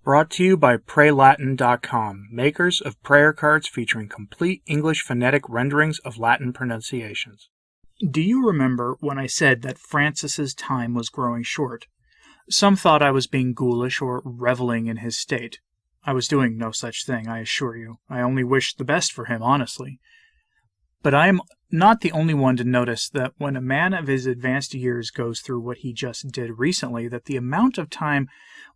Brought to you by PrayLatin.com, makers of prayer cards featuring complete English phonetic renderings of Latin pronunciations. Do you remember when I said that Francis's time was growing short? Some thought I was being ghoulish or reveling in his state. I was doing no such thing, I assure you. I only wished the best for him, honestly. But I am not the only one to notice that when a man of his advanced years goes through what he just did recently, that the amount of time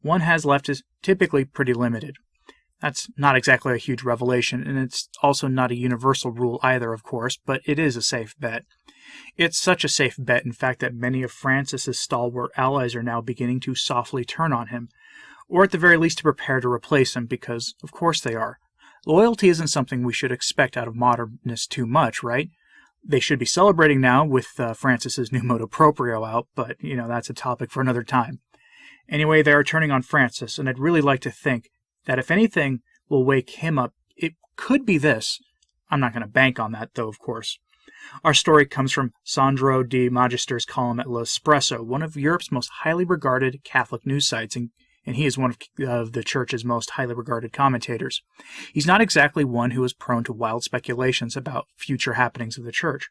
one has left is typically pretty limited. That's not exactly a huge revelation, and it's also not a universal rule either, of course, but it is a safe bet. It's such a safe bet, in fact, that many of Francis's stalwart allies are now beginning to softly turn on him, or at the very least to prepare to replace him, because of course they are. Loyalty isn't something we should expect out of modernists too much, right? They should be celebrating now with Francis's new Motu Proprio out, but, that's a topic for another time. Anyway, they are turning on Francis, and I'd really like to think that if anything will wake him up, it could be this. I'm not going to bank on that, though, of course. Our story comes from Sandro Di Magister's column at L'Espresso, one of Europe's most highly regarded Catholic news sites, and he is one of the Church's most highly regarded commentators. He's not exactly one who is prone to wild speculations about future happenings of the Church.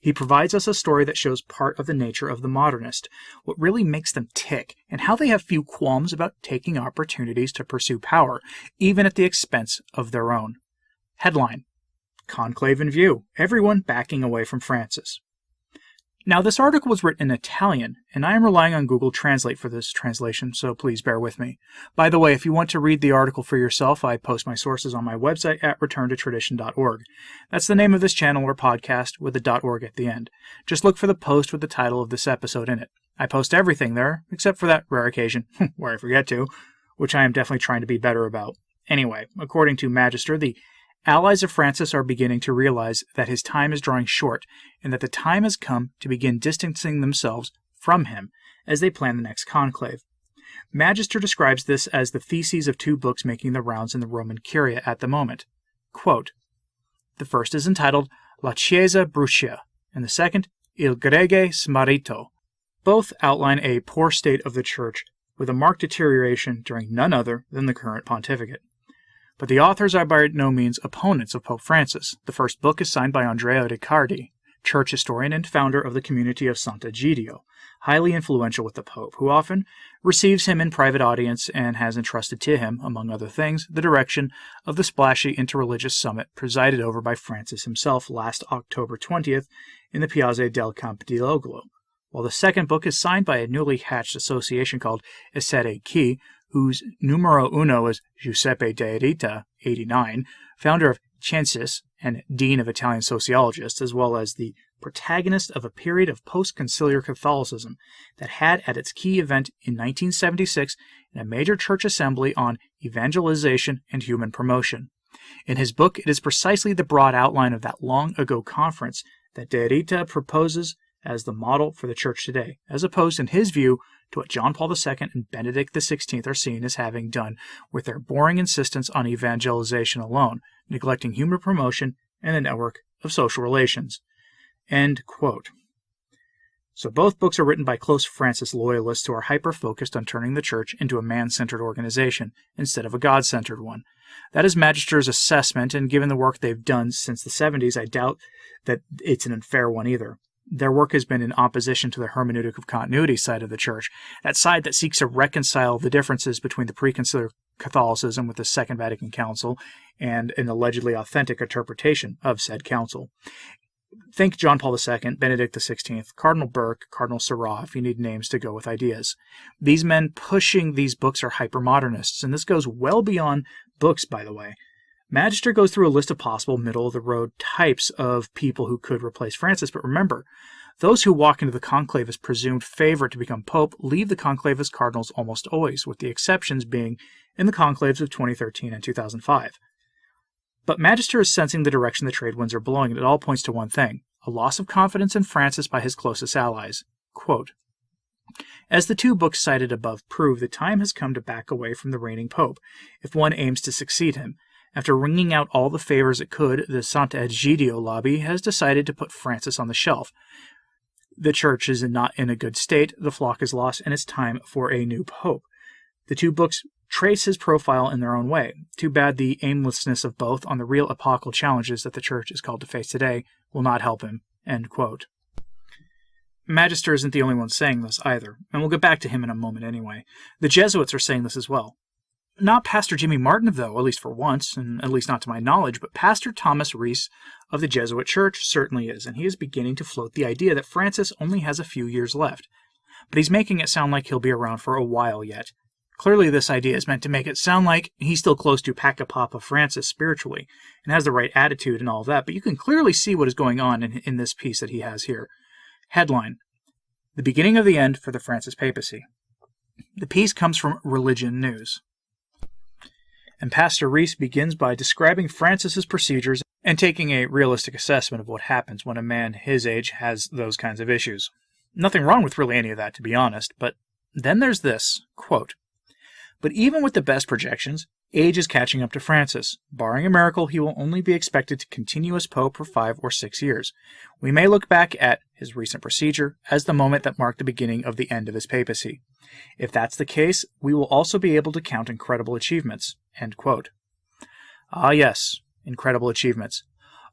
He provides us a story that shows part of the nature of the modernist, what really makes them tick, and how they have few qualms about taking opportunities to pursue power, even at the expense of their own. Headline: Conclave in view, everyone backing away from Francis. Now, this article was written in Italian, and I am relying on Google Translate for this translation, so please bear with me. By the way, if you want to read the article for yourself, I post my sources on my website at returntotradition.org. That's the name of this channel or podcast with a .org at the end. Just look for the post with the title of this episode in it. I post everything there, except for that rare occasion, where I forget to, which I am definitely trying to be better about. Anyway, according to Magister, the allies of Francis are beginning to realize that his time is drawing short and that the time has come to begin distancing themselves from him as they plan the next conclave. Magister describes this as the theses of two books making the rounds in the Roman Curia at the moment. Quote, the first is entitled La Chiesa Brucia, and the second, Il Grege Smarrito. Both outline a poor state of the Church with a marked deterioration during none other than the current pontificate. But the authors are by no means opponents of Pope Francis. The first book is signed by Andrea Riccardi, church historian and founder of the community of Sant'Egidio, highly influential with the Pope, who often receives him in private audience and has entrusted to him, among other things, the direction of the splashy interreligious summit presided over by Francis himself last October 20th in the Piazza del Campidoglio, while the second book is signed by a newly hatched association called Essere Chi, whose numero uno is Giuseppe De Rita, 89, founder of Censis and dean of Italian sociologists, as well as the protagonist of a period of post-conciliar Catholicism that had at its key event in 1976 in a major church assembly on evangelization and human promotion. In his book, it is precisely the broad outline of that long-ago conference that De Rita proposes as the model for the Church today, as opposed, in his view, to what John Paul II and Benedict XVI are seen as having done with their boring insistence on evangelization alone, neglecting human promotion and the network of social relations. End quote. So both books are written by close Francis loyalists who are hyper-focused on turning the Church into a man-centered organization instead of a God-centered one. That is Magister's assessment, and given the work they've done since the 70s, I doubt that it's an unfair one either. Their work has been in opposition to the hermeneutic of continuity side of the Church, that side that seeks to reconcile the differences between the pre-conciliar Catholicism with the Second Vatican Council and an allegedly authentic interpretation of said council. Think John Paul II, Benedict XVI, Cardinal Burke, Cardinal Seurat, if you need names to go with ideas. These men pushing these books are hyper-modernists, and this goes well beyond books, by the way. Magister goes through a list of possible middle-of-the-road types of people who could replace Francis, but remember, those who walk into the conclave as presumed favorite to become pope leave the conclave as cardinals almost always, with the exceptions being in the conclaves of 2013 and 2005. But Magister is sensing the direction the trade winds are blowing, and it all points to one thing, a loss of confidence in Francis by his closest allies. Quote, as the two books cited above prove, the time has come to back away from the reigning pope, if one aims to succeed him. After wringing out all the favors it could, the Sant'Egidio lobby has decided to put Francis on the shelf. The Church is not in a good state, the flock is lost, and it's time for a new pope. The two books trace his profile in their own way. Too bad the aimlessness of both on the real epochal challenges that the Church is called to face today will not help him." End quote. Magister isn't the only one saying this either, and we'll get back to him in a moment anyway. The Jesuits are saying this as well. Not Pastor Jimmy Martin, though, at least for once, and at least not to my knowledge, but Pastor Thomas Rees of the Jesuit Church certainly is, and he is beginning to float the idea that Francis only has a few years left. But he's making it sound like he'll be around for a while yet. Clearly this idea is meant to make it sound like he's still close to Papa Francis spiritually, and has the right attitude and all of that, but you can clearly see what is going on in this piece that he has here. Headline: The Beginning of the End for the Francis Papacy. The piece comes from Religion News. And Pastor Rees begins by describing Francis's procedures and taking a realistic assessment of what happens when a man his age has those kinds of issues. Nothing wrong with really any of that, to be honest, but then there's this, quote, "But even with the best projections, age is catching up to Francis. Barring a miracle, he will only be expected to continue as Pope for 5 or 6 years. We may look back at his recent procedure as the moment that marked the beginning of the end of his papacy. If that's the case, we will also be able to count incredible achievements." End quote. Ah yes, incredible achievements.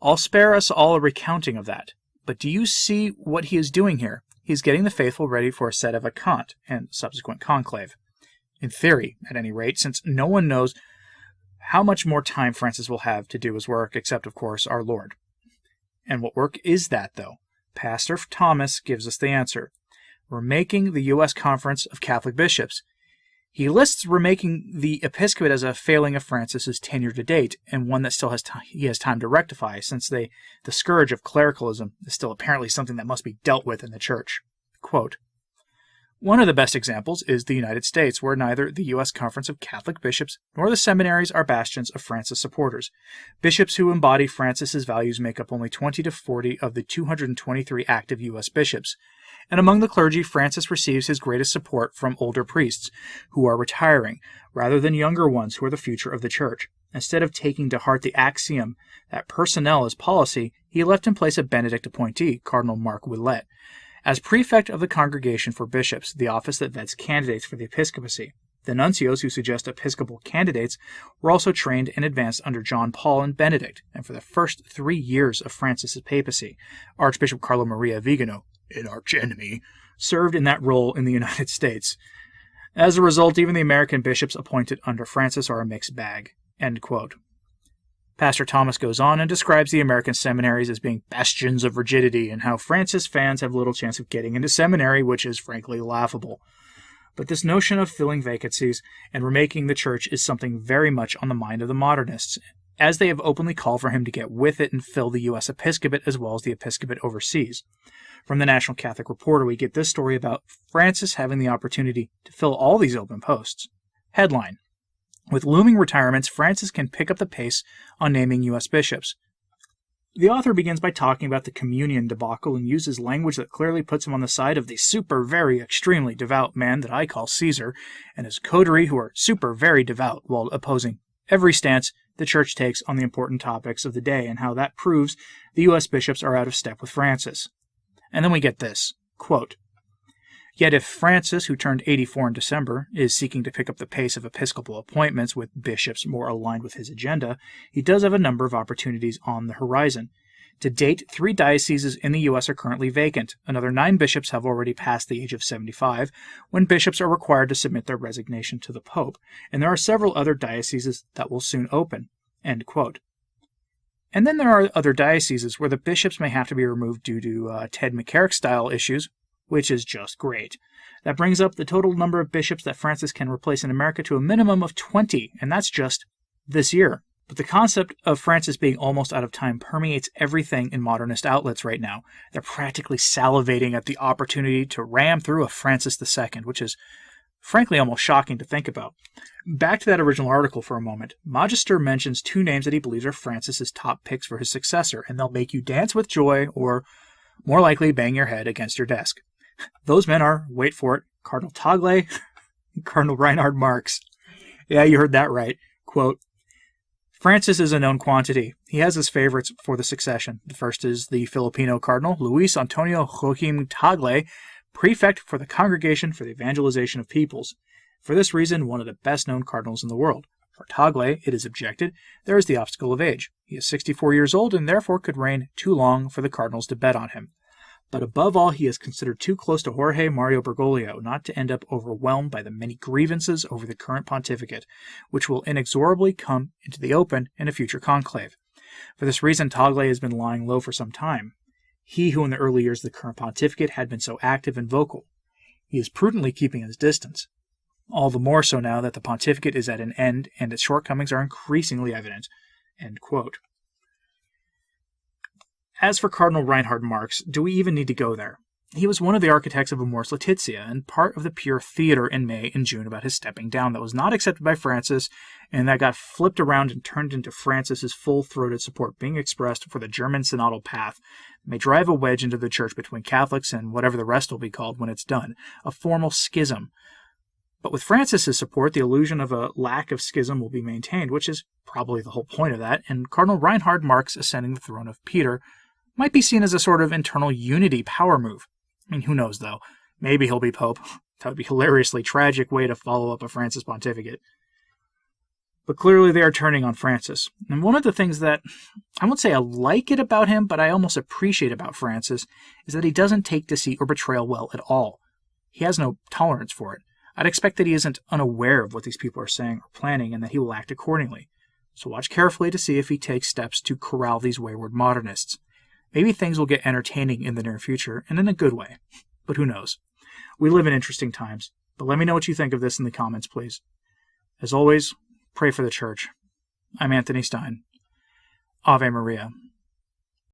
I'll spare us all a recounting of that. But do you see what he is doing here? He is getting the faithful ready for a set of Vacant and subsequent conclave. In theory, at any rate, since no one knows how much more time Francis will have to do his work, except, of course, our Lord. And what work is that, though? Pastor Thomas gives us the answer. Remaking the U.S. Conference of Catholic Bishops. He lists remaking the episcopate as a failing of Francis's tenure to date, and one that still he has time to rectify, since the scourge of clericalism is still apparently something that must be dealt with in the Church. Quote, "One of the best examples is the United States, where neither the U.S. Conference of Catholic Bishops nor the seminaries are bastions of Francis supporters. Bishops who embody Francis's values make up only 20 to 40 of the 223 active U.S. bishops. And among the clergy, Francis receives his greatest support from older priests, who are retiring, rather than younger ones who are the future of the Church. Instead of taking to heart the axiom that personnel is policy, he left in place a Benedict appointee, Cardinal Mark Willett, as prefect of the Congregation for Bishops, the office that vets candidates for the episcopacy. The nuncios who suggest episcopal candidates were also trained and advanced under John Paul and Benedict, and for the first 3 years of Francis's papacy, Archbishop Carlo Maria Vigano, an archenemy, served in that role in the United States. As a result, even the American bishops appointed under Francis are a mixed bag." End quote. Pastor Thomas goes on and describes the American seminaries as being bastions of rigidity and how Francis fans have little chance of getting into seminary, which is frankly laughable. But this notion of filling vacancies and remaking the Church is something very much on the mind of the Modernists, as they have openly called for him to get with it and fill the U.S. episcopate as well as the episcopate overseas. From the National Catholic Reporter, we get this story about Francis having the opportunity to fill all these open posts. Headline: With looming retirements, Francis can pick up the pace on naming U.S. bishops. The author begins by talking about the communion debacle and uses language that clearly puts him on the side of the super very extremely devout man that I call Caesar, and his coterie who are super very devout, while opposing every stance the Church takes on the important topics of the day, and how that proves the U.S. bishops are out of step with Francis. And then we get this, quote, "Yet if Francis, who turned 84 in December, is seeking to pick up the pace of episcopal appointments with bishops more aligned with his agenda, he does have a number of opportunities on the horizon. To date, 3 dioceses in the U.S. are currently vacant. Another 9 bishops have already passed the age of 75, when bishops are required to submit their resignation to the Pope, and there are several other dioceses that will soon open." End quote. And then there are other dioceses where the bishops may have to be removed due to Ted McCarrick-style issues, which is just great. That brings up the total number of bishops that Francis can replace in America to a minimum of 20, and that's just this year. But the concept of Francis being almost out of time permeates everything in modernist outlets right now. They're practically salivating at the opportunity to ram through a Francis II, which is frankly almost shocking to think about. Back to that original article for a moment. Magister mentions 2 names that he believes are Francis's top picks for his successor, and they'll make you dance with joy or, more likely, bang your head against your desk. Those men are, wait for it, Cardinal Tagle and Cardinal Reinhard Marx. Yeah, you heard that right. Quote, "Francis is a known quantity. He has his favorites for the succession. The first is the Filipino Cardinal, Luis Antonio Joaquim Tagle, prefect for the Congregation for the Evangelization of Peoples. For this reason, one of the best-known cardinals in the world. For Tagle, it is objected, there is the obstacle of age. He is 64 years old and therefore could reign too long for the cardinals to bet on him. But above all, he is considered too close to Jorge Mario Bergoglio not to end up overwhelmed by the many grievances over the current pontificate, which will inexorably come into the open in a future conclave. For this reason, Tagle has been lying low for some time. He who in the early years of the current pontificate had been so active and vocal. He is prudently keeping his distance. All the more so now that the pontificate is at an end and its shortcomings are increasingly evident. End quote. As for Cardinal Reinhard Marx, do we even need to go there? He was one of the architects of Amoris Laetitia and part of the pure theater in May and June about his stepping down that was not accepted by Francis and that got flipped around and turned into Francis's full-throated support being expressed for the German synodal path may drive a wedge into the church between Catholics and whatever the rest will be called when it's done, a formal schism. But with Francis's support, the illusion of a lack of schism will be maintained, which is probably the whole point of that, and Cardinal Reinhard Marx ascending the throne of Peter might be seen as a sort of internal unity power move. I mean, who knows, though? Maybe he'll be Pope. That would be a hilariously tragic way to follow up a Francis pontificate. But clearly they are turning on Francis. And one of the things that, I won't say I like it about him, but I almost appreciate about Francis, is that he doesn't take deceit or betrayal well at all. He has no tolerance for it. I'd expect that he isn't unaware of what these people are saying or planning and that he will act accordingly. So watch carefully to see if he takes steps to corral these wayward modernists. Maybe things will get entertaining in the near future, and in a good way. But who knows? We live in interesting times. But let me know what you think of this in the comments, please. As always, pray for the Church. I'm Anthony Stine. Ave Maria.